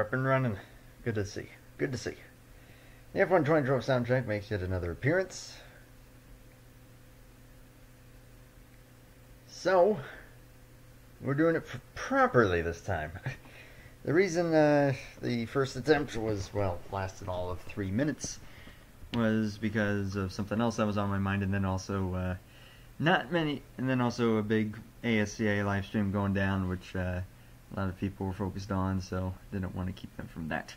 up and running. Good to see. Good to see. The F1 2012 soundtrack makes yet another appearance. So, we're doing it properly this time. The reason the first attempt was, well, lasted all of 3 minutes was because of something else that was on my mind, and then also a big ASCA live stream going down, which a lot of people were focused on, so didn't want to keep them from that.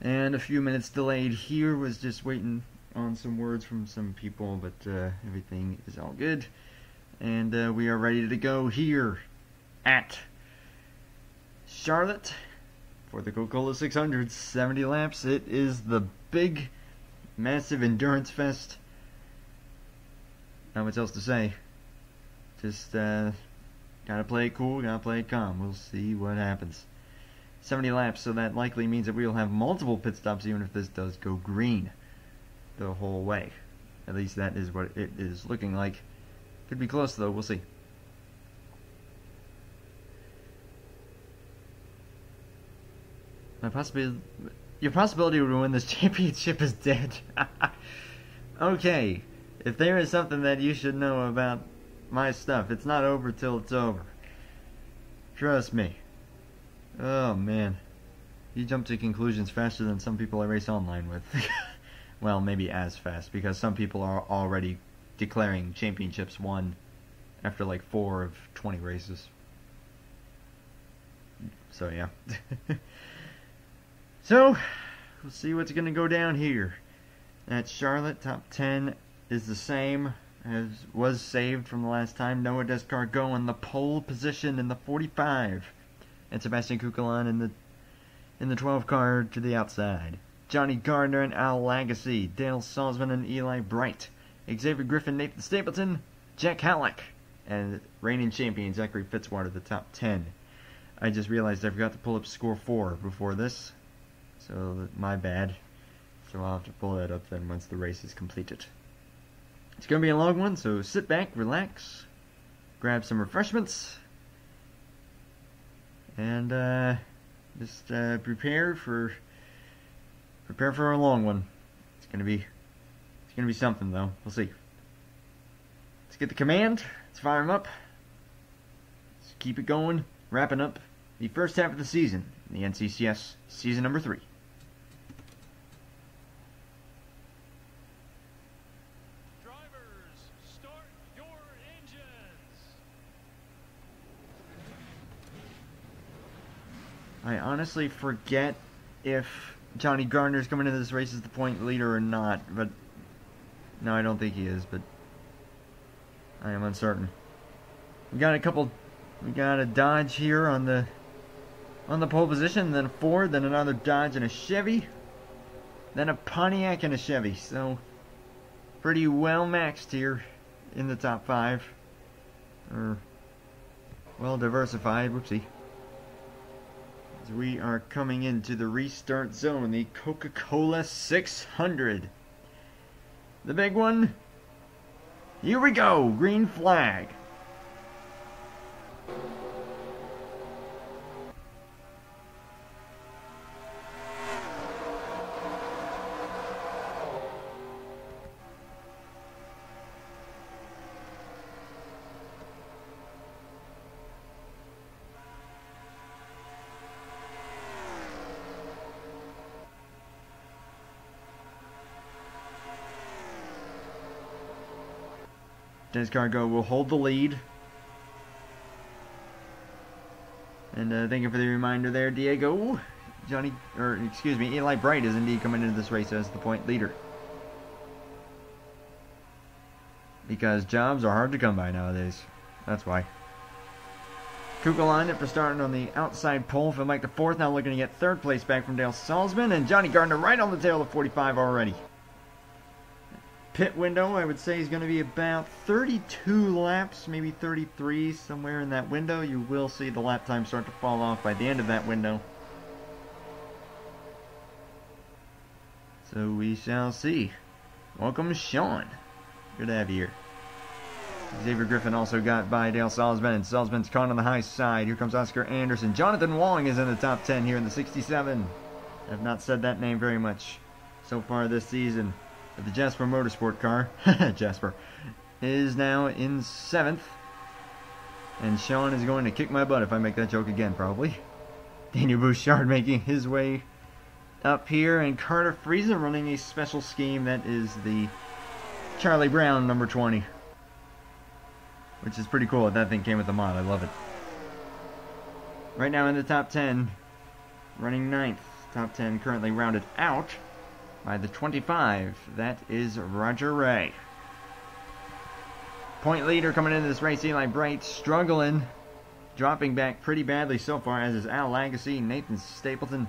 And a few minutes delayed here, was just waiting on some words from some people, but everything is all good. And we are ready to go here at Charlotte for the Coca-Cola 600, 70 laps. It is the big, massive endurance fest. Not much else to say. Just gotta play it cool, gotta play it calm. We'll see what happens. 70 laps, so that likely means that we will have multiple pit stops even if this does go green the whole way. At least that is what it is looking like. Could be close though, we'll see. Your possibility to win this championship is dead. Okay, if there is something that you should know about my stuff, it's not over till it's over. Trust me. Oh man, you jump to conclusions faster than some people I race online with. Well, maybe as fast, because some people are already declaring championships won after like 4 of 20 races. So yeah. So, we'll see what's going to go down here. At Charlotte, top 10 is the same as was saved from the last time. Noah Descartes in the pole position in the 45. And Sebastian Kukelan in the 12 car to the outside. Johnny Gardner and Al Lagasse, Dale Salzman and Eli Bright, Xavier Griffin, Nathan Stapleton, Jack Halleck, and reigning champion Zachary Fitzwater, the top 10. I just realized I forgot to pull up score 4 before this, so my bad. So I'll have to pull that up then once the race is completed. It's going to be a long one, so sit back, relax, grab some refreshments, and just prepare for a long one. It's gonna be something though. We'll see. Let's get the command. Let's fire them up. Let's keep it going. Wrapping up the first half of the season, the NCCS season number 3. I honestly forget if Johnny Gardner's coming into this race as the point leader or not, but no, I don't think he is, but I am uncertain. We got a Dodge here on the pole position, then a Ford, then another Dodge and a Chevy, then a Pontiac and a Chevy, so pretty well maxed here in the top 5, or well diversified, whoopsie. We are coming into the restart zone, the Coca-Cola 600. The big one. Here we go, green flag. Descartes will hold the lead. And thank you for the reminder there, Diego. Eli Bright is indeed coming into this race as the point leader. Because jobs are hard to come by nowadays. That's why. Kukelan, after starting on the outside pole, fell back to 4th, now looking to get 3rd place back from Dale Salzman, and Johnny Gardner right on the tail of 45 already. Pit window, I would say, is going to be about 32 laps, maybe 33, somewhere in that window. You will see the lap time start to fall off by the end of that window. So we shall see. Welcome, Sean. Good to have you here. Xavier Griffin also got by Dale Salzman, and Salzman's caught on the high side. Here comes Oscar Anderson. Jonathan Wong is in the top 10 here in the 67. I have not said that name very much so far this season. But the Jasper Motorsport car, Jasper, is now in 7th. And Sean is going to kick my butt if I make that joke again, probably. Daniel Bouchard making his way up here, and Carter Friesen running a special scheme that is the Charlie Brown number 20. Which is pretty cool. That thing came with the mod. I love it. Right now in the top 10, running 9th. Top 10 currently rounded out by the 25. That is Roger Ray. Point leader coming into this race, Eli Bright, struggling. Dropping back pretty badly so far, as is Al Lagacy, Nathan Stapleton,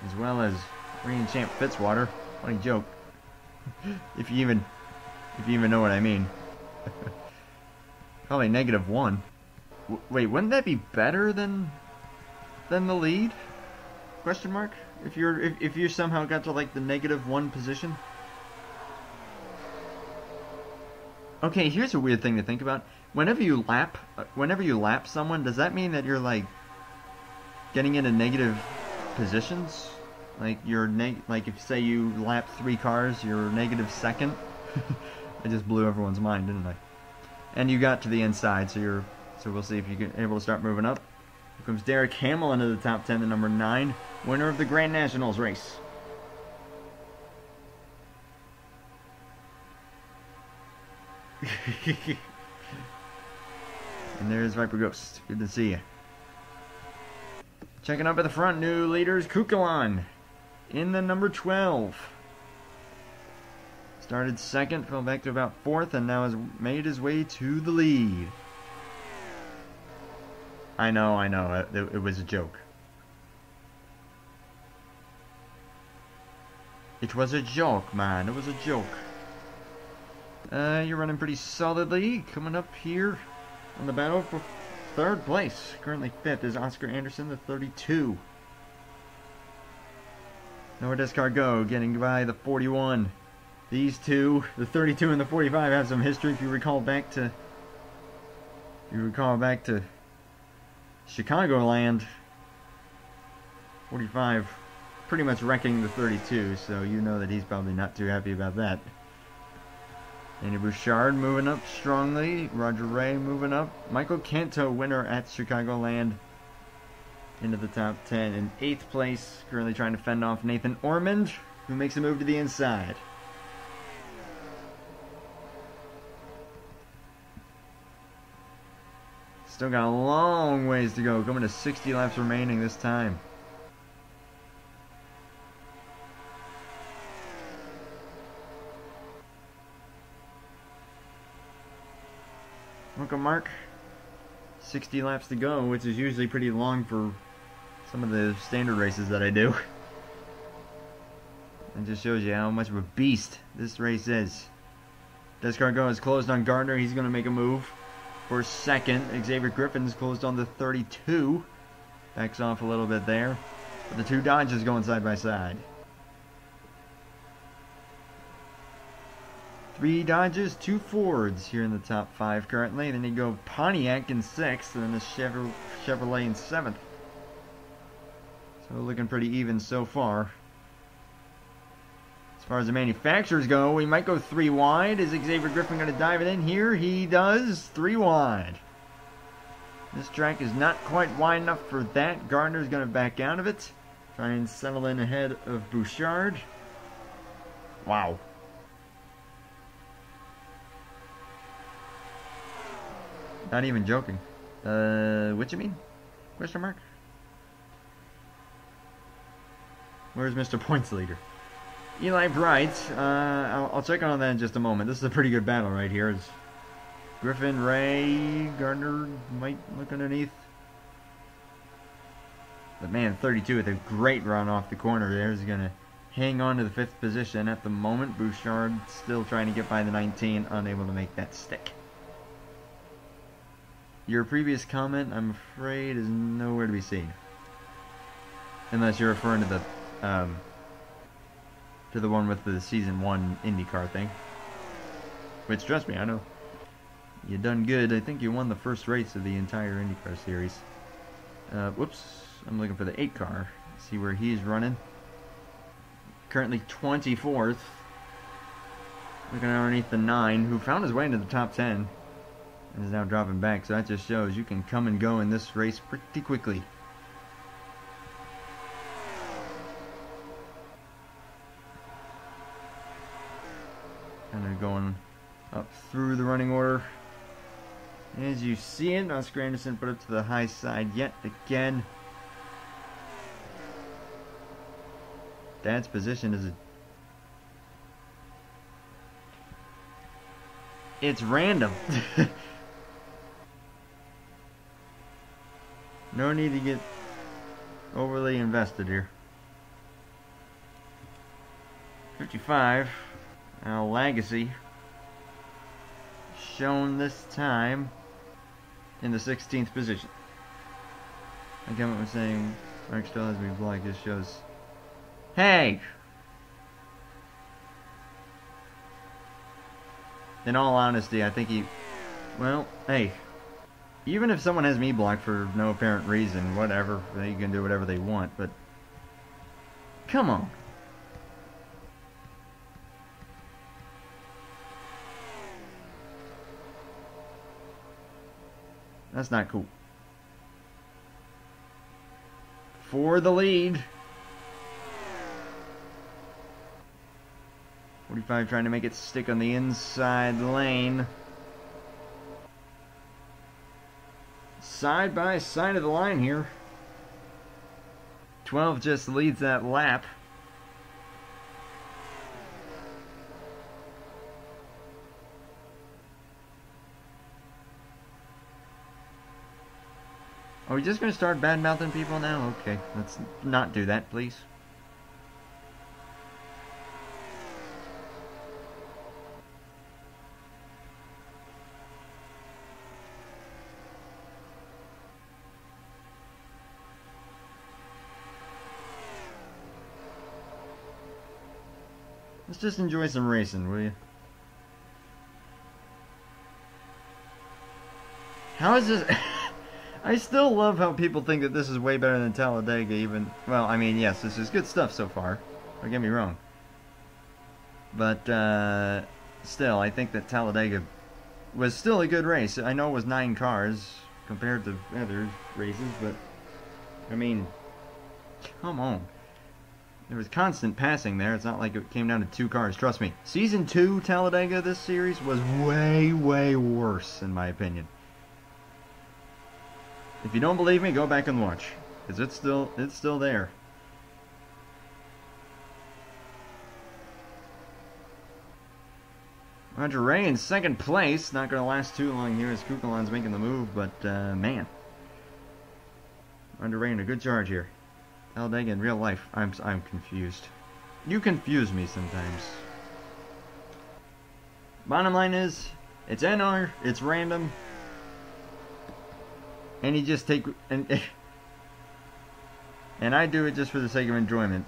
as well as reigning champ Fitzwater. Funny joke. if you even know what I mean. Probably -1. Wait, wouldn't that be better than the lead? Question mark? If you somehow got to like the -1 position. Okay, here's a weird thing to think about. Whenever you lap someone, does that mean that you're like getting into negative positions? Like like if say you lap 3 cars, you're -2nd. I just blew everyone's mind, didn't I? And you got to the inside, so we'll see if you're able to start moving up. Here comes Derek Hamill into the top 10, the number 9, winner of the Grand Nationals race. And there's Viper Ghost. Good to see you. Checking up at the front, new leaders, Kukalan in the number 12. Started 2nd, fell back to about 4th, and now has made his way to the lead. I know, it was a joke. It was a joke, man, it was a joke. You're running pretty solidly. Coming up here on the battle for 3rd place. Currently 5th is Oscar Anderson, the 32. Nowhere does Cargo getting by the 41. These two, the 32 and the 45, have some history. If you recall back to Chicagoland. 45 pretty much wrecking the 32, so you know that he's probably not too happy about that. Andy Bouchard moving up strongly. Roger Ray moving up. Michael Canto, winner at Chicagoland, into the top 10 in 8th place. Currently trying to fend off Nathan Ormond, who makes a move to the inside. Still got a long ways to go. Coming to 60 laps remaining this time. Welcome, Mark. 60 laps to go, which is usually pretty long for some of the standard races that I do. It just shows you how much of a beast this race is. Descargo is closed on Gardner. He's going to make a move for 2nd. Xavier Griffin's closed on the 32. Backs off a little bit there. But the 2 Dodges going side by side. 3 Dodges, 2 Fords here in the top 5 currently. Then you go Pontiac in 6th, and then the Chevrolet in 7th. So looking pretty even so far. As far as the manufacturers go, we might go 3 wide. Is Xavier Griffin going to dive it in here? He does. 3 wide. This track is not quite wide enough for that. Gardner's going to back out of it. Try and settle in ahead of Bouchard. Wow. Not even joking. What you mean? Question mark? Where's Mr. Points Leader? Eli Bright. I'll check on that in just a moment. This is a pretty good battle right here. It's Griffin, Ray, Gardner might look underneath. But man, 32 with a great run off the corner there is going to hang on to the 5th position at the moment. Bouchard still trying to get by the 19, unable to make that stick. Your previous comment, I'm afraid, is nowhere to be seen. Unless you're referring to the one with the Season 1 IndyCar thing. Which, trust me, I know You done good. I think you won the first race of the entire IndyCar series. Whoops. I'm looking for the 8 car. See where he's running. Currently 24th. Looking underneath the 9, who found his way into the top 10. And is now dropping back. So that just shows you can come and go in this race pretty quickly. Kind of going up through the running order. As you see it, Oscar Anderson put up to the high side yet again. Dad's position is it's random. No need to get overly invested here. 55. Now Legacy shown this time in the 16th position. I get what I'm saying. Mark still has me blocked. This shows. Hey! In all honesty, I think he. Well, hey. Even if someone has me blocked for no apparent reason, whatever, they can do whatever they want, but. Come on. That's not cool. For the lead. 45 trying to make it stick on the inside lane. Side by side of the line here. 12 just leads that lap. Are we just going to start bad-mouthing people now? Okay, let's not do that, please. Let's just enjoy some racing, will you? How is this... I still love how people think that this is way better than Talladega even... Well, I mean, yes, this is good stuff so far. Don't get me wrong. But, still, I think that Talladega was still a good race. I know it was 9 cars compared to other races, but... I mean, come on. There was constant passing there. It's not like it came down to 2 cars. Trust me. Season 2 Talladega this series was way, way worse, in my opinion. If you don't believe me, go back and watch, because it's still there. Roger Ray in 2nd place. Not going to last too long here as Kukalan's making the move, but man, Roger Ray in a good charge here. Talladega in real life. I'm confused. You confuse me sometimes. Bottom line is, it's NR. It's random. And you just take and I do it just for the sake of enjoyment.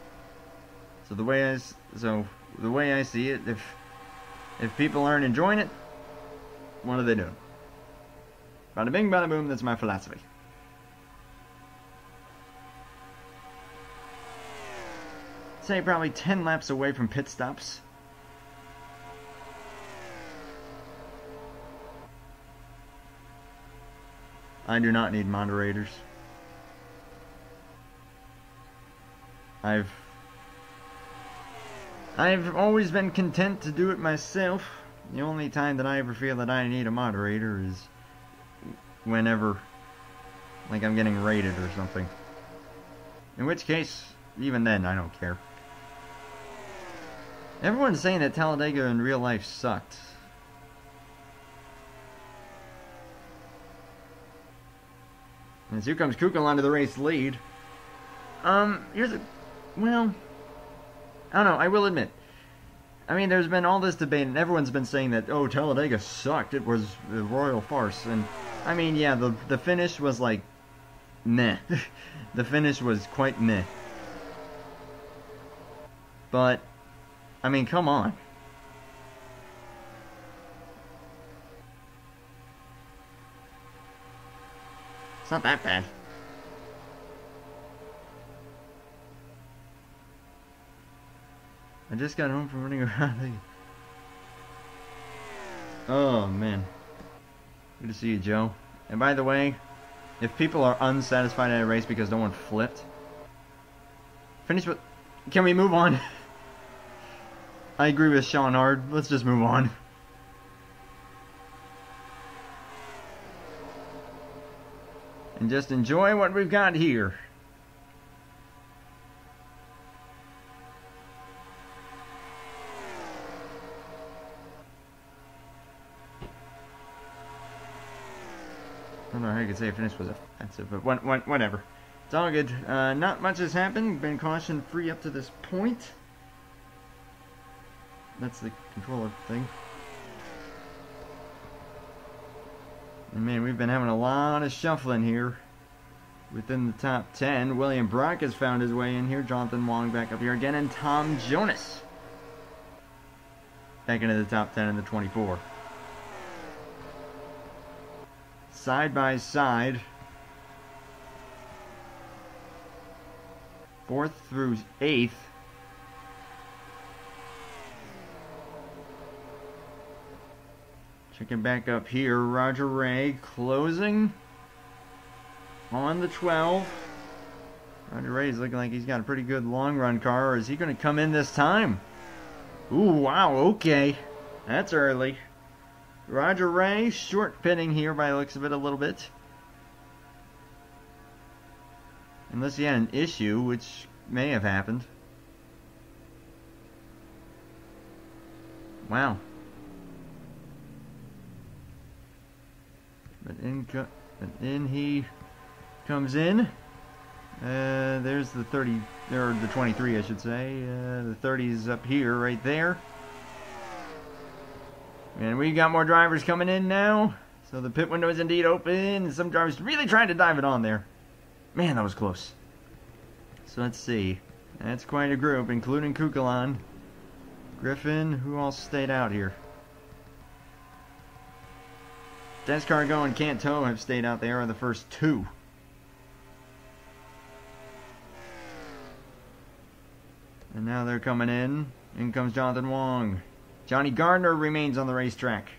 So the way I see it, if people aren't enjoying it, what are they doing? Bada bing, bada boom. That's my philosophy. Say probably 10 laps away from pit stops. I do not need moderators. I've always been content to do it myself. The only time that I ever feel that I need a moderator is whenever, like, I'm getting raided or something. In which case, even then, I don't care. Everyone's saying that Talladega in real life sucked. And here comes Kukalan to the race lead. Here's a... Well... I don't know, I will admit. I mean, there's been all this debate, and everyone's been saying that, oh, Talladega sucked. It was a royal farce. And, I mean, yeah, the finish was like... meh. The finish was quite meh. But, I mean, come on. It's not that bad. I just got home from running around. Oh, man. Good to see you, Joe. And by the way, if people are unsatisfied at a race because no one flipped, finish with... Can we move on? I agree with Sean Hard. Let's just move on. And just enjoy what we've got here. I don't know how you could say finish was offensive, but whatever. It's all good. Not much has happened. Been caution free up to this point. That's the controller thing. And man, we've been having a lot of shuffling here within the top 10. William Brock has found his way in here. Jonathan Wong back up here again. And Tom Jonas back into the top 10 in the 24. Side by side. 4th through 8th. Checking back up here, Roger Ray closing on the 12. Roger Ray's looking like he's got a pretty good long run car. Or is he going to come in this time? Ooh, wow, okay. That's early. Roger Ray, short pitting here by the looks of it a little bit. Unless he had an issue, which may have happened. Wow. But in he comes in. There's the 30, or the 23, I should say. The 30's up here, right there. And we got more drivers coming in now. So the pit window is indeed open. And some drivers really trying to dive it on there. Man, that was close. So let's see. That's quite a group, including Kukulon, Griffin, who all stayed out here. Descargo and Canto have stayed out there are the first two. And now they're coming in. In comes Jonathan Wong. Johnny Gardner remains on the racetrack.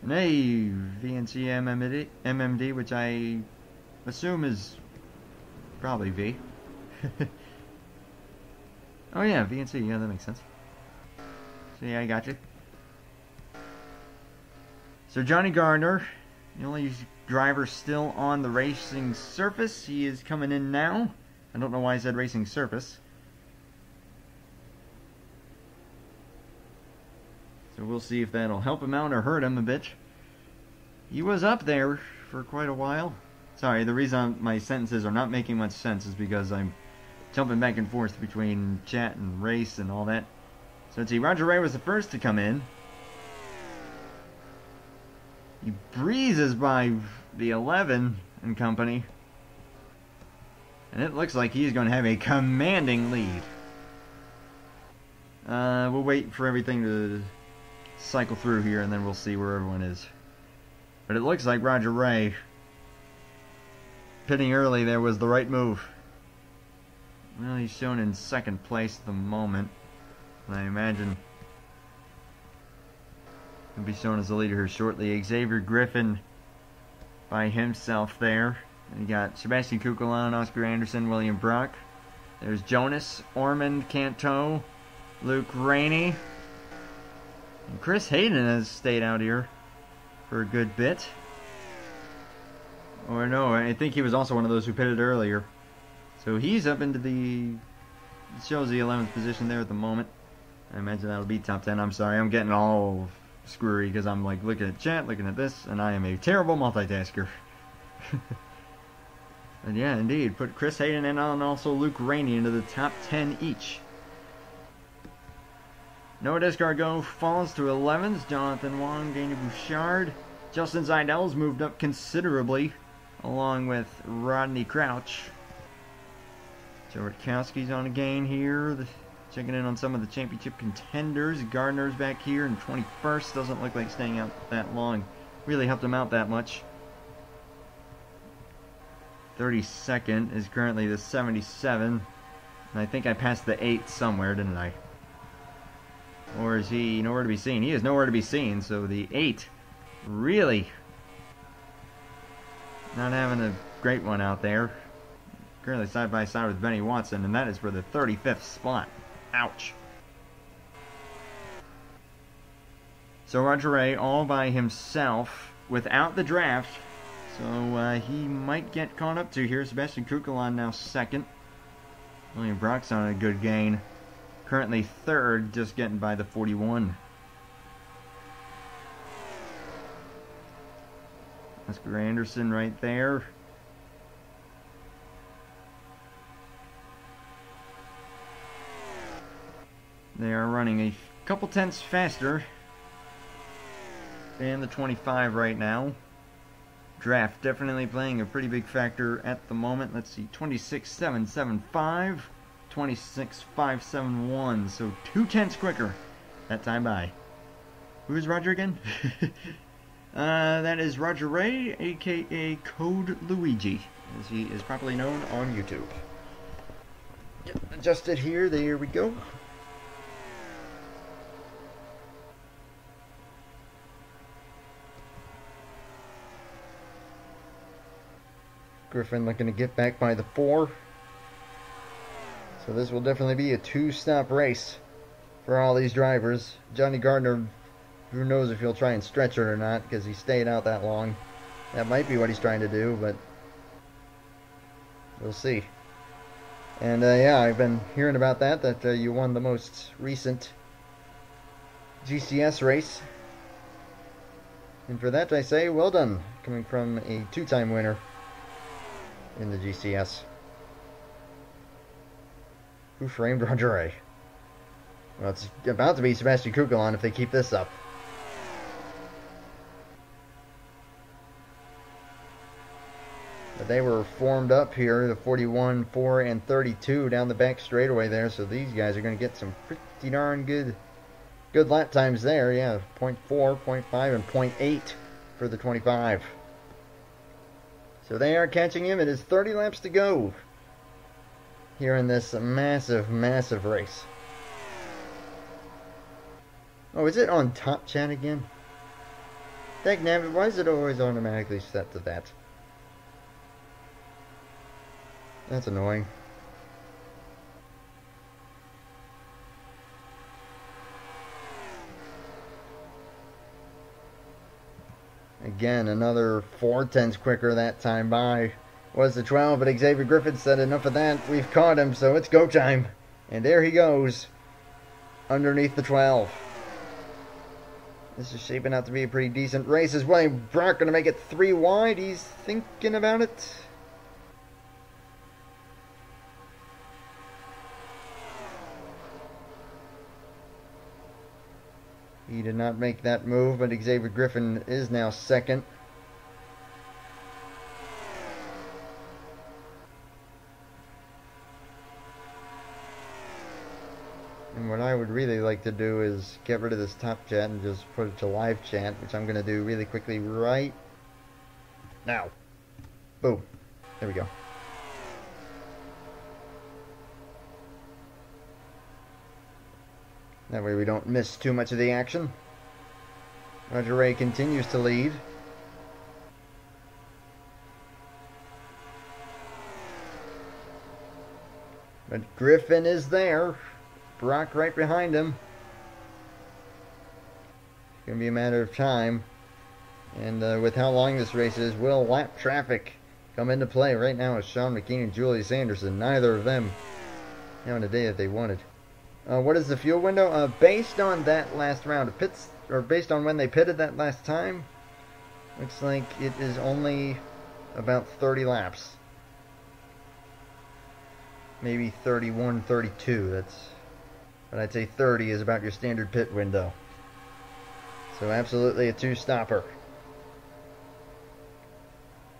And hey, VNC MMD, which I assume is probably V. Oh yeah, VNC, yeah, that makes sense. So yeah, I got you. So Johnny Gardner, the only driver still on the racing surface. He is coming in now. I don't know why I said racing surface. So we'll see if that'll help him out or hurt him a bit. He was up there for quite a while. Sorry, the reason my sentences are not making much sense is because I'm jumping back and forth between chat and race and all that. So let's see, Roger Ray was the first to come in. He breezes by the 11 and company. And it looks like he's going to have a commanding lead. We'll wait for everything to cycle through here and then we'll see where everyone is. But it looks like Roger Ray pitting early there was the right move. Well, he's shown in second place at the moment. And I imagine he'll be shown as the leader here shortly. Xavier Griffin by himself there. And you got Sebastian Kukulon, Oscar Anderson, William Brock. There's Jonas, Ormond, Canto, Luke Rainey. And Chris Hayden has stayed out here for a good bit. Or no, I think he was also one of those who pitted earlier. So he's up into the... It shows the 11th position there at the moment. I imagine that'll be top 10. I'm sorry, I'm getting all screwy because I'm like looking at chat, looking at this, and I am a terrible multitasker. And yeah, indeed, put Chris Hayden and also Luke Rainey into the top 10 each. Noah Descargo falls to 11th. Jonathan Wong, Daniel Bouchard. Justin Zeidel's moved up considerably, along with Rodney Crouch. Joe Rutkowski's on a gain here. Checking in on some of the championship contenders. Gardner's back here in 21st. Doesn't look like staying out that long. Really helped him out that much. 32nd is currently the 77. And I think I passed the 8 somewhere, didn't I? Or is he nowhere to be seen? He is nowhere to be seen, so the 8 really not having a great one out there. Currently side by side with Benny Watson, and that is for the 35th spot. Ouch. So Roger Ray all by himself without the draft. So he might get caught up to here. Sebastian Kukulon now second. William Brock's on a good gain. Currently third, just getting by the 41. Oscar Anderson right there. They are running a couple tenths faster than the 25 right now. Draft definitely playing a pretty big factor at the moment. Let's see, 26.775, 26.571, so 2 tenths quicker that time by. Who is Roger again? That is Roger Ray, aka Code Luigi, as he is properly known on YouTube. Yep, adjusted here, there we go. Griffin looking to get back by the 4. So this will definitely be a 2-stop race for all these drivers. Johnny Gardner, who knows if he'll try and stretch it or not, because he stayed out that long. That might be what he's trying to do, but we'll see. And yeah, I've been hearing about that you won the most recent GCS race. And for that I say, well done, coming from a 2-time winner in the GCS. Who framed Roger Ray? Well, it's about to be Sebastian Kukulon if they keep this up. But they were formed up here, the 41, 4, and 32 down the back straightaway there, so these guys are going to get some pretty darn good lap times there. Yeah, 0.4, 0.5, and 0.8 for the 25. So they are catching him. It is 30 laps to go here in this massive, massive race. Oh, is it on Top Chat again? Dagnabbit, why is it always automatically set to that? That's annoying. Again, another 4 tenths quicker that time by was the 12, but Xavier Griffin said enough of that. We've caught him, so it's go time. And there he goes, underneath the 12. This is shaping out to be a pretty decent race as well. Brock going to make it 3 wide. He's thinking about it. He did not make that move, but Xavier Griffin is now second. And what I would really like to do is get rid of this top chat and just put it to live chat, which I'm going to do really quickly right now. Boom. There we go. That way we don't miss too much of the action. Roger Ray continues to lead. But Griffin is there. Brock right behind him. It's going to be a matter of time. And with how long this race is, will lap traffic come into play? Right now it's Sean McKean and Julius Anderson. Neither of them having a day that they wanted. What is the fuel window? Based on that last round of pits, or based on when they pitted that last time, looks like it is only about 30 laps. Maybe 31, 32. But I'd say 30 is about your standard pit window. So absolutely a 2-stopper.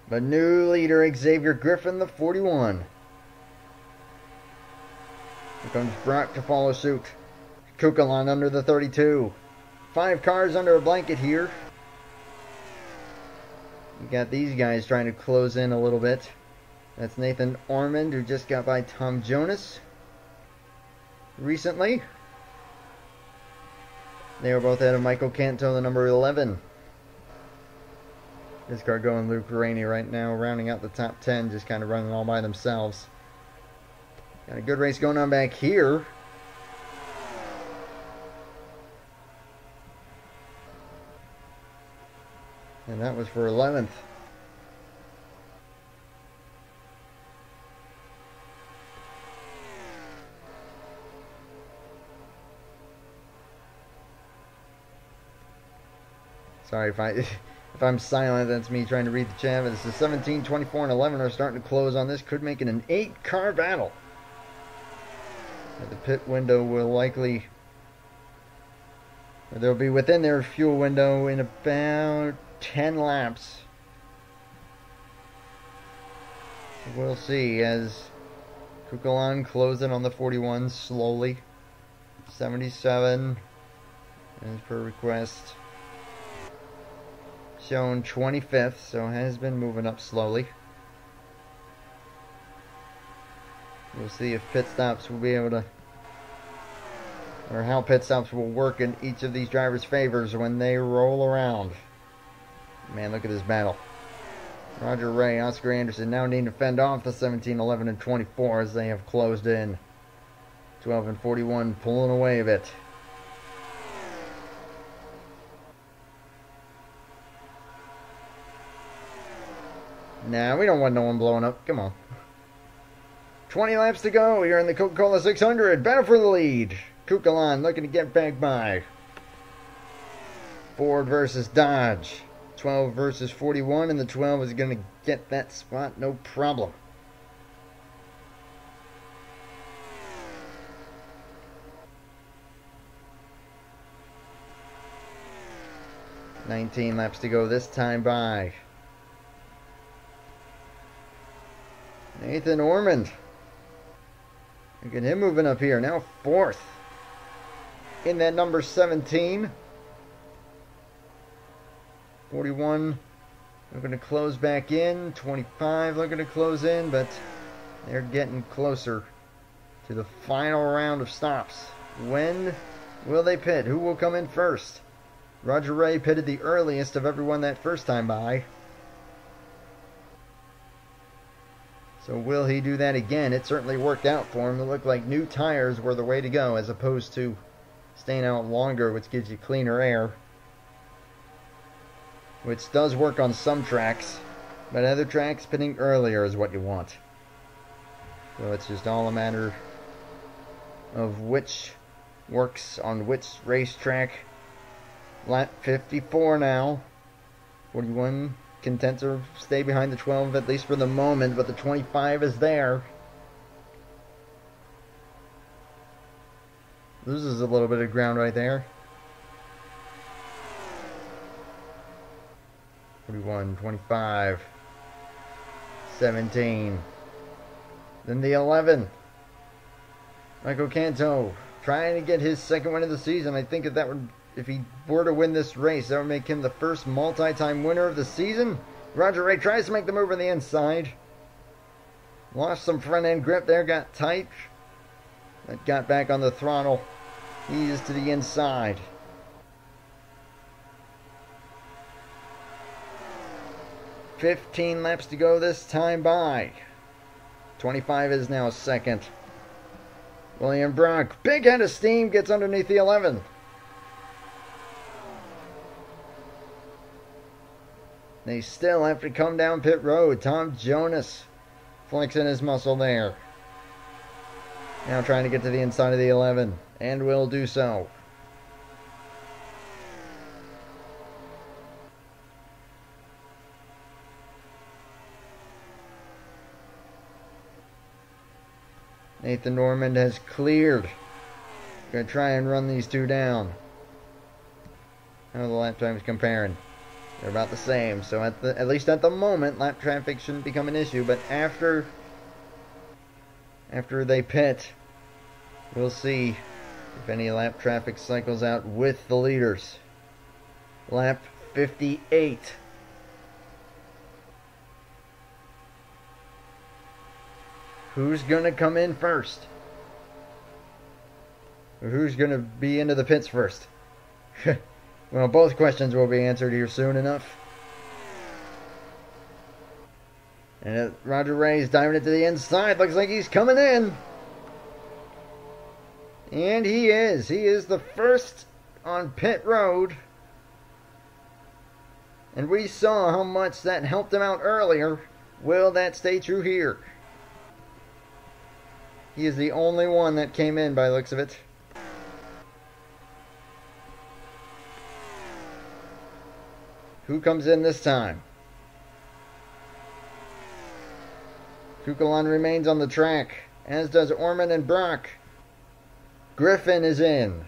But new leader Xavier Griffin, the 41. Here comes Brock to follow suit. Coca-Cola under the 32. 5 cars under a blanket here. You got these guys trying to close in a little bit. That's Nathan Ormond, who just got by Tom Jonas recently. They were both ahead of Michael Canto, the number 11. This car going Luke Rainey right now, rounding out the top 10, just kind of running all by themselves. Got a good race going on back here. And that was for 11th. Sorry if I'm silent, that's me trying to read the chat. But this is 17, 24, and 11 are starting to close on this. Could make it an 8-car battle. The pit window will likely... They'll be within their fuel window in about 10 laps. We'll see as Kukalan closing on the 41 slowly. 77 as per request. Shown 25th, so has been moving up slowly. We'll see if pit stops will be able to, or how pit stops will work in each of these drivers' favors when they roll around. Man, look at this battle. Roger Ray, Oscar Anderson now need to fend off the 17, 11, and 24 as they have closed in. 12 and 41 pulling away a bit. Nah, we don't want no one blowing up. Come on. 20 laps to go here in the Coca-Cola 600. Battle for the lead. Kukalan looking to get back by. Ford versus Dodge. 12 versus 41, and the 12 is going to get that spot, no problem. $19 laps to go this time by. Nathan Ormond. Look at him moving up here. Now 4th. In that number 17. 41 looking to close back in. 25 looking to close in, but they're getting closer to the final round of stops. When will they pit? Who will come in first? Roger Ray pitted the earliest of everyone that first time by. So will he do that again? It certainly worked out for him. It looked like new tires were the way to go as opposed to staying out longer, which gives you cleaner air. Which does work on some tracks, but other tracks, pitting earlier is what you want. So it's just all a matter of which works on which racetrack. Lap 54 now. 41 content to stay behind the 12 at least for the moment, but the 25 is there. Loses a little bit of ground right there. 41, 25, 17. Then the 11. Michael Canto trying to get his second win of the season. I think if he were to win this race, that would make him the first multi-time winner of the season. Roger Ray tries to make the move on the inside. Lost some front end grip there, got tight. But got back on the throttle. He is to the inside. $15 laps to go this time by. 25 is now second. William Brock, big head of steam, gets underneath the 11. They still have to come down pit road. Tom Jonas flexing his muscle there. Now trying to get to the inside of the 11, and will do so. Nathan Ormond has cleared. Gonna try and run these two down. How are the lap times comparing? They're about the same, so at least at the moment, lap traffic shouldn't become an issue. But after they pit, We'll see if any lap traffic cycles out with the leaders. Lap 58. Who's going to come in first? Or who's going to be into the pits first? Well, both questions will be answered here soon enough. And Roger Ray is diving into the inside. Looks like he's coming in. And he is. He is the first on pit road. And we saw how much that helped him out earlier. Will that stay true here? He is the only one that came in by the looks of it. Who comes in this time? Coca-Cola remains on the track, as does Orman and Brock. Griffin is in.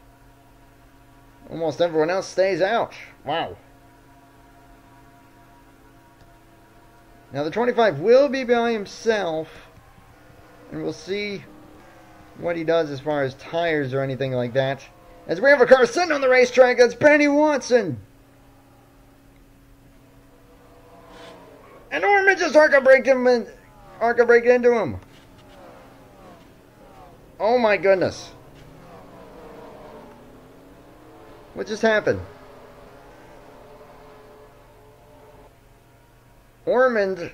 Almost everyone else stays out. Wow. Now the 25 will be by himself, and we'll see what he does as far as tires or anything like that. As we have a car sitting on the racetrack, that's Benny Watson. And Orman just arca braked into him. Oh my goodness. What just happened? Ormond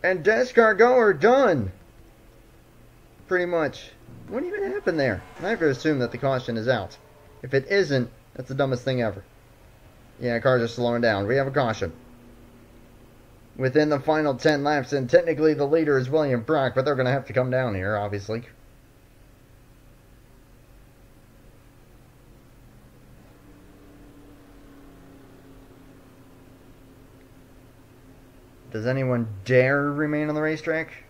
and Descargo are done. Pretty much. What even happened there? I have to assume that the caution is out. If it isn't, that's the dumbest thing ever. Yeah, cars are slowing down. We have a caution. Within the final 10 laps, and technically the leader is William Brock, but they're going to have to come down here, obviously. Does anyone dare remain on the racetrack?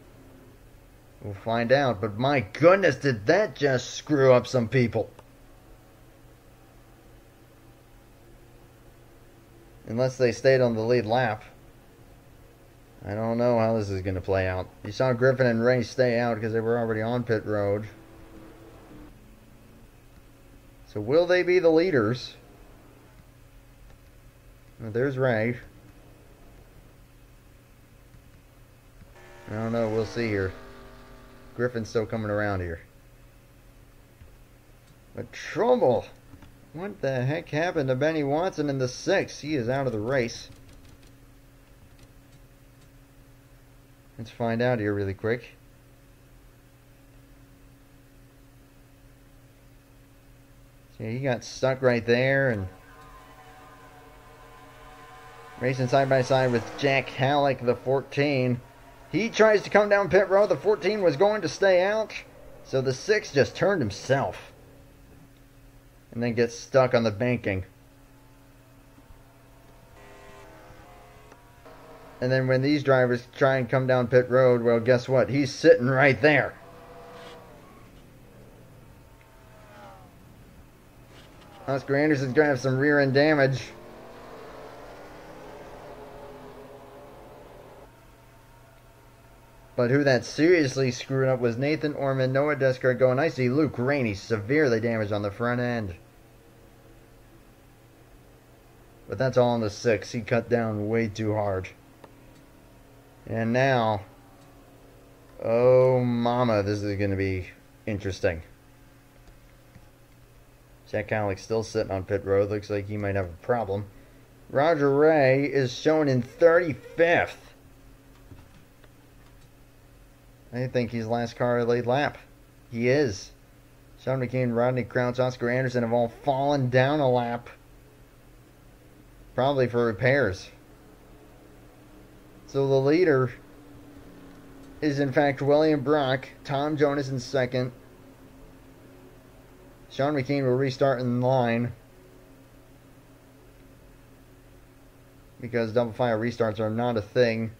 We'll find out, but my goodness, did that just screw up some people. Unless they stayed on the lead lap. I don't know how this is going to play out. You saw Griffin and Ray stay out because they were already on pit road. So will they be the leaders? Well, there's Ray. I don't know. We'll see here. Griffin's still coming around here. But trouble. What the heck happened to Benny Watson in the 6? He is out of the race. Let's find out here really quick. So he got stuck right there and racing side by side with Jack Halleck, the 14. He tries to come down pit road. The 14 was going to stay out. So the 6 just turned himself. And then gets stuck on the banking. And then when these drivers try and come down pit road, well, guess what? He's sitting right there. Oscar Anderson's going to have some rear end damage. But who that seriously screwed up was Nathan Orman, Noah Descargo, and I see Luke Rainey severely damaged on the front end. But that's all on the 6. He cut down way too hard. And now, oh mama, this is going to be interesting. Jack Halleck's still sitting on pit road. Looks like he might have a problem. Roger Ray is shown in 35th. I think he's last car late lap. He is. Sean McCain, Rodney Crouch, Oscar Anderson have all fallen down a lap. Probably for repairs. So the leader is in fact William Brock. Tom Jonas in second. Sean McCain will restart in line. Because double file restarts are not a thing.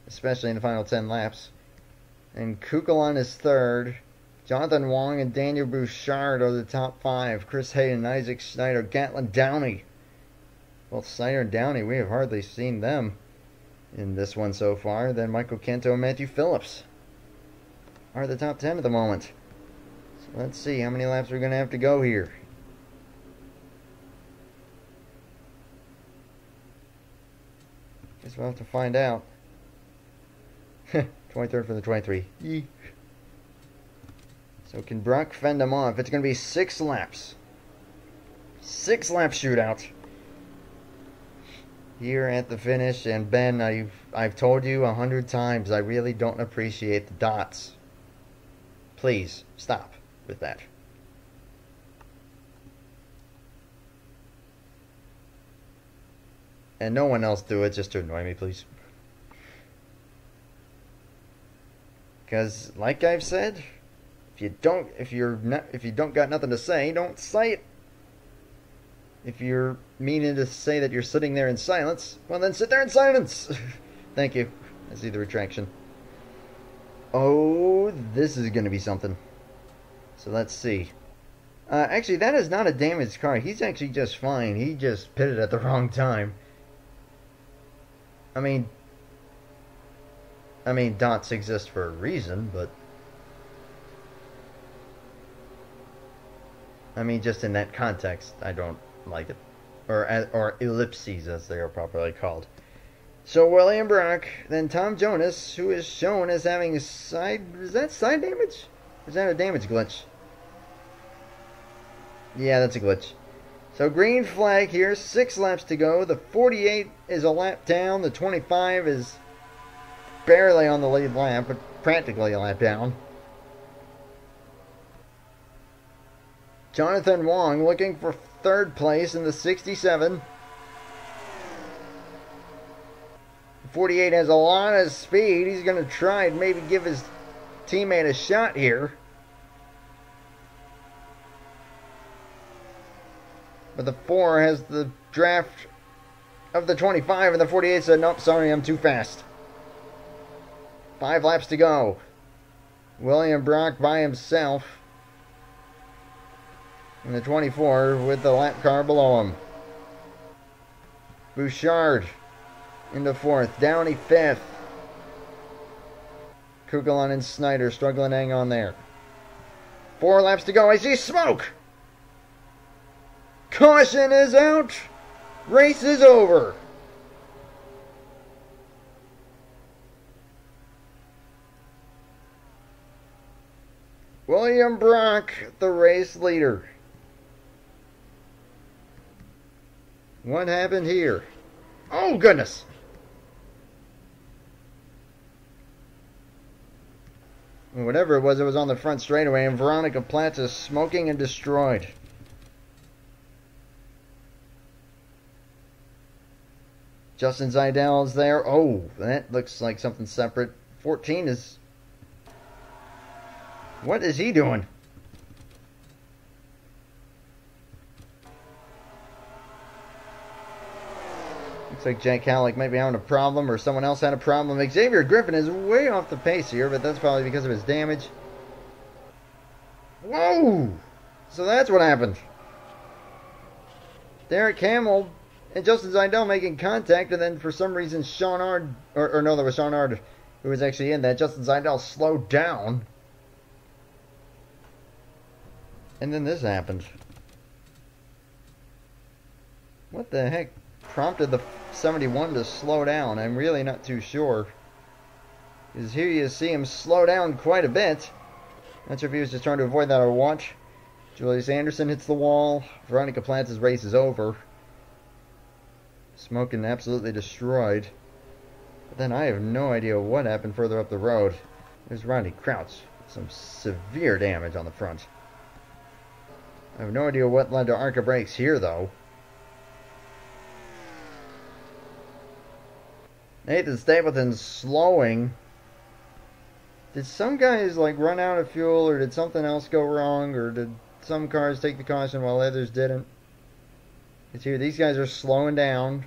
Especially in the final 10 laps. And Kukulon is third. Jonathan Wong and Daniel Bouchard are the top 5. Chris Hayden, Isaac Snyder, Gatlin Downey. Well, Snyder and Downey, we have hardly seen them in this one so far. Then Michael Kento and Matthew Phillips are the top 10 at the moment. Let's see how many laps we're going to have to go here. Guess we'll have to find out. 23rd for the 23. Yee. So can Brock fend him off? It's going to be 6 laps. 6 lap shootout here at the finish. And Ben, I've told you 100 times, I really don't appreciate the dots. Please stop with that. And no one else do it just to annoy me, please. Because, like I've said, if you don't got nothing to say, don't say it. If you're meaning to say that you're sitting there in silence, well then sit there in silence. Thank you. I see the retraction. Oh, this is going to be something. So let's see. Actually, that is not a damaged car. He's actually just fine. He just pitted at the wrong time. I mean, dots exist for a reason, but I mean, just in that context, I don't like it. Or ellipses, as they are properly called. So William Brock, then Tom Jonas, who is shown as having side... Is that side damage? Or is that a damage glitch? Yeah, that's a glitch. So green flag here, 6 laps to go. The 48 is a lap down. The 25 is barely on the lead lap, but practically a lap down. Jonathan Wong looking for 3rd place in the 67. 48 has a lot of speed. He's going to try and maybe give his teammate a shot here. But the 4 has the draft of the 25, and the 48 said, nope, sorry, I'm too fast. 5 laps to go. William Brock by himself. And the 24 with the lap car below him. Bouchard into 4th. Downey 5th. Kugelon and Snyder struggling to hang on there. 4 laps to go. I see smoke! Caution is out! Race is over! William Brock, the race leader. What happened here? Oh, goodness! Whatever it was on the front straightaway, and Veronica Platts is smoking and destroyed. Justin Zeidel's there. Oh, that looks like something separate. 14 is... What is he doing? Looks like Jack Halleck might be having a problem, or someone else had a problem. Xavier Griffin is way off the pace here, but that's probably because of his damage. Whoa! So that's what happened. Derek Hamill and Justin Zeidel making contact, and then for some reason Sean Ard, or no, that was Sean Ard who was actually in that. Justin Zeidel slowed down. And then this happened. What the heck prompted the 71 to slow down? I'm really not too sure. Because here you see him slow down quite a bit. Not sure if he was just trying to avoid that or what. Julius Anderson hits the wall. Veronica Platts' race is over. Smoking absolutely destroyed. But then I have no idea what happened further up the road. There's Rodney Crouch. Some severe damage on the front. I have no idea what led to ARCA brakes here, though. Nathan Stapleton slowing. Did some guys like run out of fuel, or did something else go wrong, or did some cars take the caution while others didn't? Because here these guys are slowing down,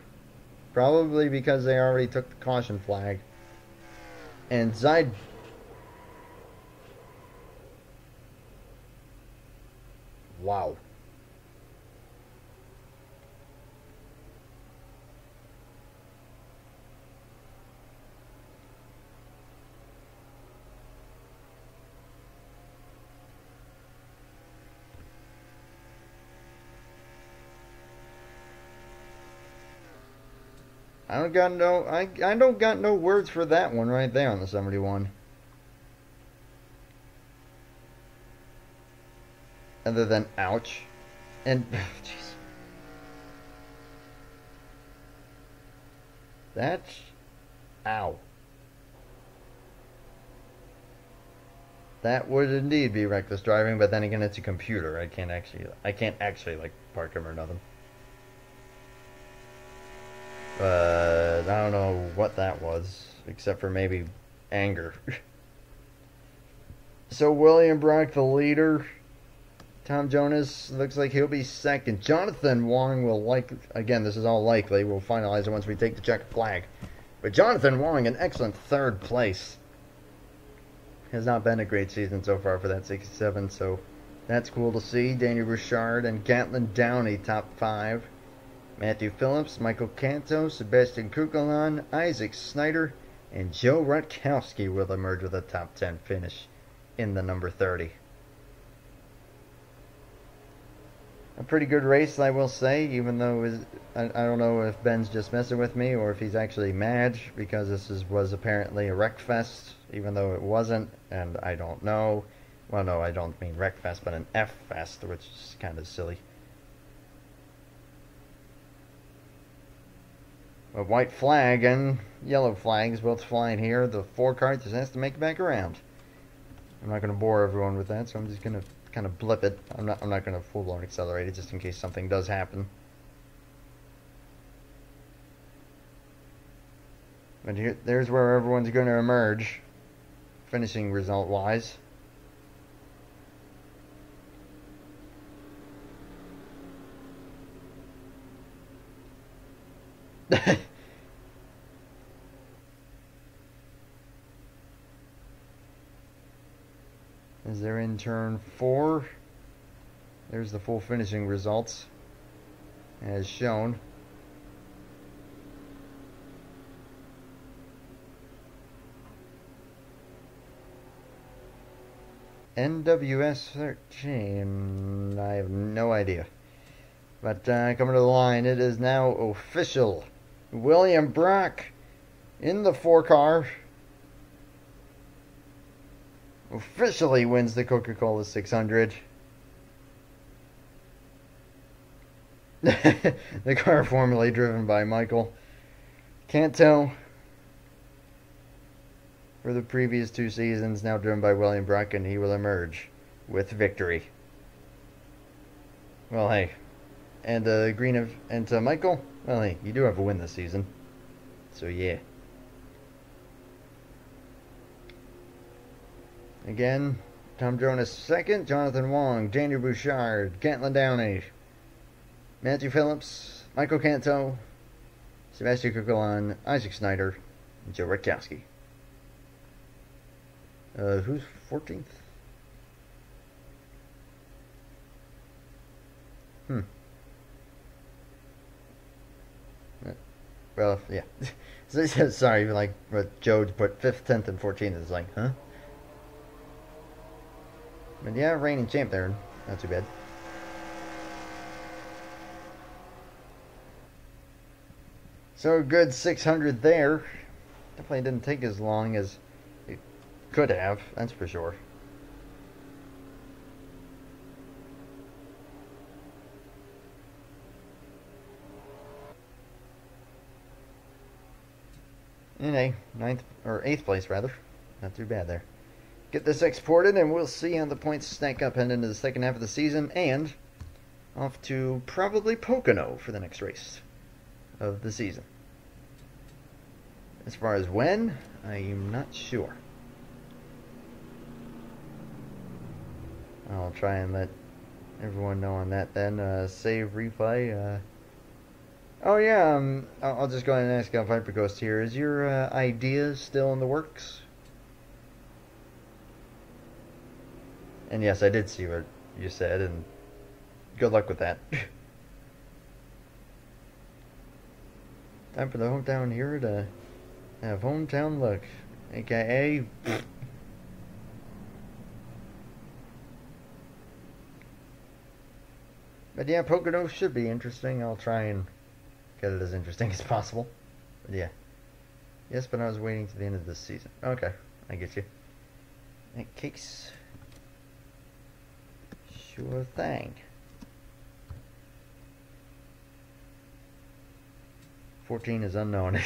probably because they already took the caution flag. And wow. I don't got no words for that one right there on the 71. Other than ouch. And jeez. That's ow. That would indeed be reckless driving, but then again it's a computer. I can't actually like park him or nothing. I don't know what that was, except for maybe anger. So William Brock, the leader. Tom Jonas looks like he'll be second. Jonathan Wong will again, this is all likely. We'll finalize it once we take the checkered flag. But Jonathan Wong, an excellent third place. Has not been a great season so far for that 67, so that's cool to see. Daniel Bouchard and Gatlin Downey, top 5. Matthew Phillips, Michael Canto, Sebastian Kukulon, Isaac Snyder, and Joe Rutkowski will emerge with a top 10 finish in the number 30. A pretty good race, I will say, even though I don't know if Ben's just messing with me or if he's actually mad because this was apparently a wreck fest, even though it wasn't, and I don't know. Well, no, I don't mean wreck fest, but an F fest, which is kind of silly. A white flag and yellow flags both flying here. The 4 car just has to make it back around. I'm not going to bore everyone with that, so I'm just going to kind of blip it. I'm not going to full-blown accelerate it just in case something does happen. But there's where everyone's going to emerge, finishing result-wise. As they're in turn 4, there's the full finishing results as shown. NWS 13, I have no idea. But coming to the line, it is now official. William Brock in the 4 car officially wins the Coca-Cola 600. The car formerly driven by Michael Canto for the previous 2 seasons, now driven by William Brock, and he will emerge with victory. Well, hey, and to Michael, well, hey, you do have a win this season, so yeah. Again, Tom Jonas second, Jonathan Wong, Daniel Bouchard, Gatlin Downey, Matthew Phillips, Michael Canto, Sebastian Kukulon, Isaac Snyder, and Joe Rutkowski. Who's 14th? Well, yeah. Sorry, like, but Joe put 5th, 10th, and 14th. It's like, huh? But yeah, reigning champ there. Not too bad. So a good 600 there. Definitely didn't take as long as it could have, that's for sure. In a 9th or 8th place rather. Not too bad there. Get this exported and we'll see how the points stack up heading into the second half of the season, and off to probably Pocono for the next race of the season. As far as when, I am not sure. I'll try and let everyone know on that then. Save replay. Oh yeah, I'll just go ahead and ask Viper Ghost here. Is your idea still in the works? And yes, I did see what you said, and good luck with that. Time for the hometown hero to have hometown look, aka but yeah, Pocono should be interesting. I'll try and get it as interesting as possible. Yeah. Yes, but I was waiting to the end of this season. Okay, I get you. In that case, sure thing. 14 is unknown.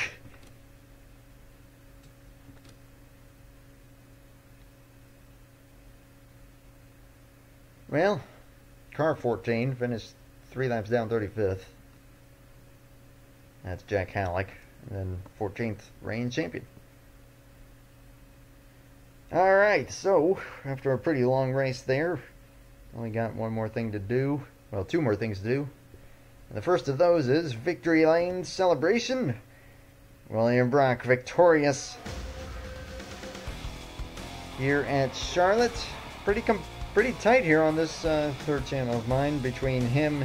Well, car 14 finished 3 laps down 35th. That's Jack Halleck. And then 14th, reigning champion. Alright, so after a pretty long race there, only got one more thing to do. Well, 2 more things to do. And the first of those is Victory Lane celebration. William Brock victorious here at Charlotte. Pretty tight here on this third channel of mine between him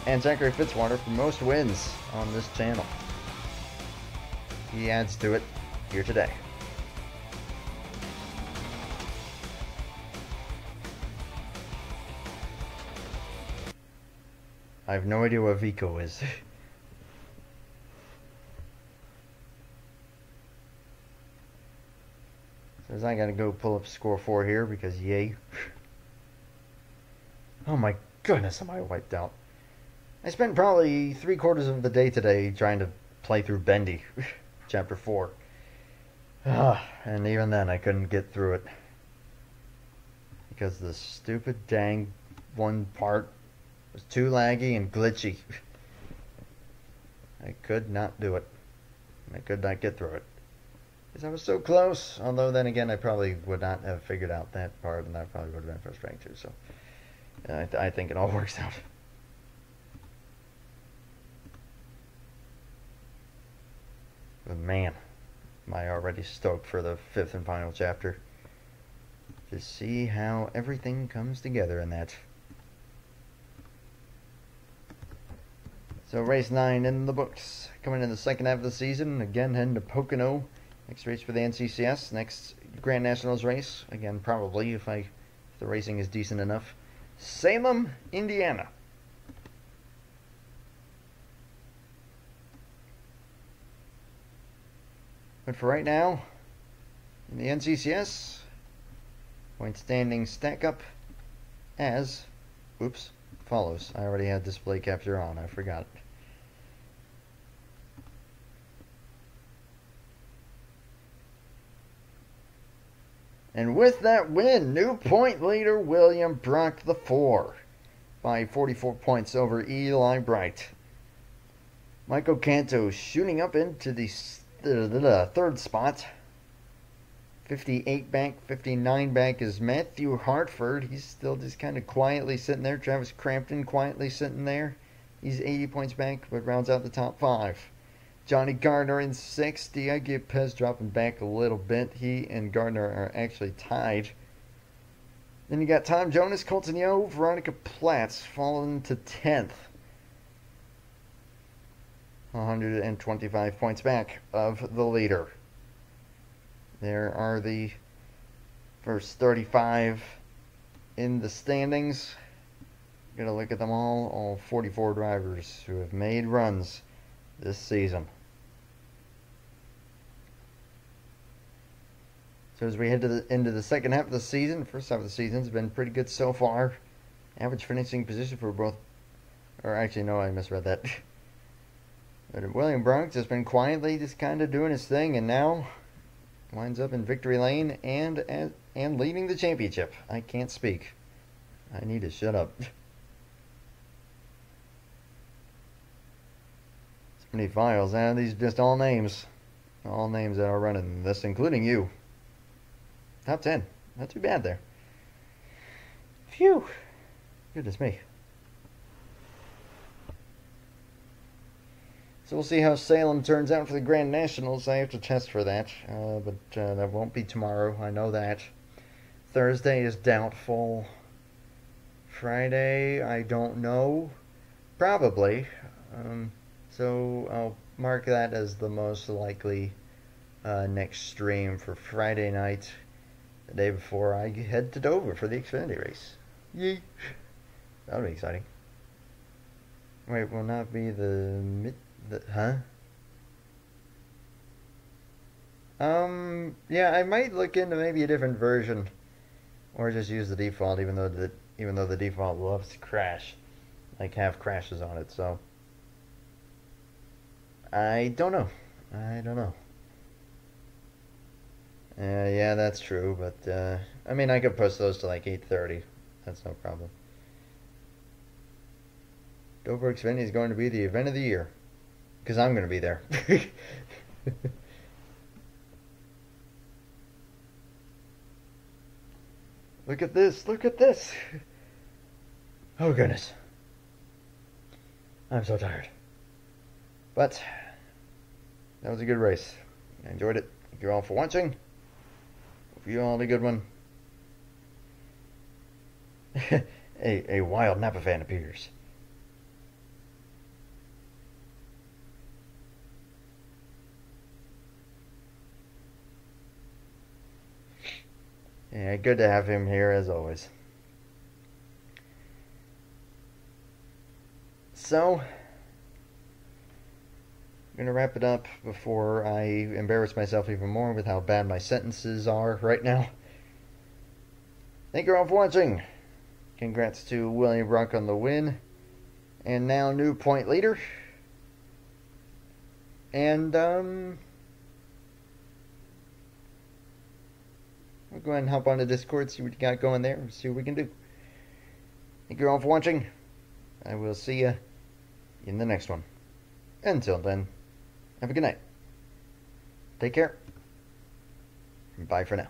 and Zachary Fitzwater for most wins on this channel. He adds to it here today. I have no idea what Vico is. So I gotta go pull up score 4 here because yay. Oh my goodness, am I wiped out. I spent probably 3/4 of the day today trying to play through Bendy, chapter 4. And even then I couldn't get through it. Because the stupid dang one part was too laggy and glitchy. I could not do it. I could not get through it. Because I was so close. Although then again, I probably would not have figured out that part, and that probably would have been frustrating too. So I think it all works out. But man, am I already stoked for the 5th and final chapter. To see how everything comes together in that. So race 9 in the books. Coming in the second half of the season. Again heading to Pocono. Next race for the NCCS. Next Grand Nationals race. Again probably if the racing is decent enough. Salem, Indiana. But for right now, in the NCCS, point standings stack up as, follows. I already had display capture on, I forgot. And with that win, new point leader William Brock IV by 44 points over Eli Bright. Michael Canto shooting up into the third spot. 58 back, 59 back is Matthew Hartford. He's still just kind of quietly sitting there. Travis Crampton quietly sitting there. He's 80 points back, but rounds out the top 5. Johnny Gardner in 60. I get Pez dropping back a little bit. He and Gardner are actually tied. Then you got Tom Jonas, Colton Yo, Veronica Platts falling to 10th. 125 points back of the leader. There are the first 35 in the standings. Gonna look at them all 44 drivers who have made runs this season. So as we head into the second half of the season, first half of the season has been pretty good so far. Average finishing position for both, or actually no, I misread that. But William Brock has been quietly just kind of doing his thing, and now winds up in victory lane and leading the championship. I can't speak. I need to shut up. So many files. These are just all names. All names that are running this, including you. Top 10. Not too bad there. Phew. Goodness me. So we'll see how Salem turns out for the Grand Nationals. I have to test for that, but that won't be tomorrow. I know that. Thursday is doubtful. Friday, I don't know. Probably. So I'll mark that as the most likely next stream for Friday night, the day before I head to Dover for the Xfinity race. Yay! That'll be exciting. Wait, will not be huh? Yeah, I might look into maybe a different version, or just use the default, even though the default loves to crash, like have crashes on it. So I don't know. I don't know. Yeah, that's true, but I mean, I could push those to like 8:30. That's no problem. Dover Xfinity is going to be the event of the year because I'm going to be there. Look at this! Look at this! Oh goodness, I'm so tired. But that was a good race. I enjoyed it. Thank you all for watching. Hope you all had a good one. a wild Napa fan appears. Yeah, good to have him here as always. So, I'm going to wrap it up before I embarrass myself even more with how bad my sentences are right now. Thank you all for watching. Congrats to William Brock on the win. And now new point leader. And, we'll go ahead and hop on the Discord, see what you got going there, see what we can do. Thank you all for watching. I will see you in the next one. Until then, have a good night. Take care. Bye for now.